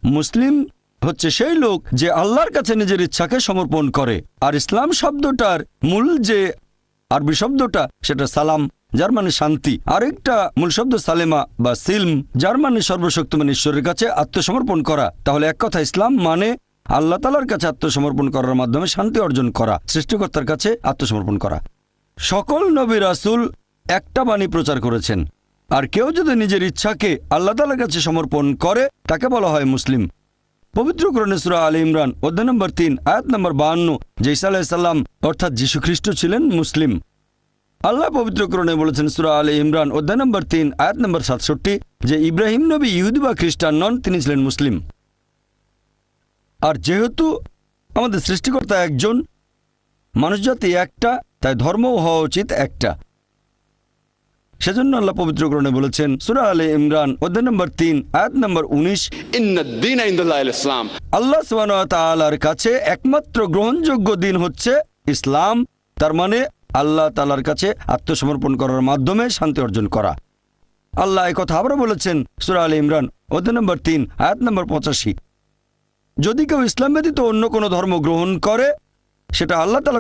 মুসলিম হচ্ছে সেই লোক যে আল্লাহর কাছে নিজের ইচ্ছাকে সমর্পণ করে। আর ইসলাম শব্দটার মূল যে আরবি শব্দটা সেটা সালাম, যার মানে শান্তি। আরেকটা মূল শব্দ সালেমা বা সিলম, যার মানে সর্বশক্তিমান ঈশ্বরের কাছে আত্মসমর্পণ করা। তাহলে এক কথা ইসলাম মানে আল্লাহ তাআলার কাছে আত্মসমর্পণ করার মাধ্যমে শান্তি অর্জন করা, সৃষ্টিকর্তার কাছে আত্মসমর্পণ করা। সকল নবী রাসূল একটা বাণী প্রচার করেছেন, আর কেউ যদি নিজের ইচ্ছাকে আল্লাহ তাআলার কাছে সমর্পণ করে তাকে বলা হয় মুসলিম। পবিত্র কোরআনে সূরা আলে ইমরান অধ্যায় নম্বর 3 আয়াত নম্বর 52 যে ঈসা আলাইহিস সালাম অর্থাৎ যীশু খ্রিস্ট ছিলেন মুসলিম। আল্লাহ পবিত্র কোরআনে বলেছেন সূরা আলে ইমরান অধ্যায় নম্বর 3 আয়াত নম্বর 67 যে ইব্রাহিম নবী ইহুদি বা খ্রিস্টান নন, তিনি ছিলেন মুসলিম। আর যেহেতু আমাদের সৃষ্টিকর্তা একজন, মানুষজাতি একটা, তাই ধর্মও হওয়া উচিত একটা। সেজন্য আল্লাহ পবিত্র কোরআনে বলেছেন সূরা আলে ইমরান অধ্যায় নম্বর 3 আয়াত নম্বর 19 ইন্নাদ-দীনা ইনদাল্লাহিল ইসলাম। আল্লাহ সুবহানাহু ওয়া তাআলার কাছে একমাত্র গ্রহণযোগ্য দিন হচ্ছে ইসলাম। তার মানে আল্লাহ তাআলার কাছে আত্মসমর্পণ করার মাধ্যমে শান্তি অর্জন করা। আল্লাহ এই কথা আবারও বলেছেন সূরা আলে ইমরান অধ্যায় নম্বর 3 আয়াত নম্বর 85 যদি কেউ ইসলাম ব্যতীত অন্য কোনো ধর্ম গ্রহণ করে সেটা আল্লাহ তাআলা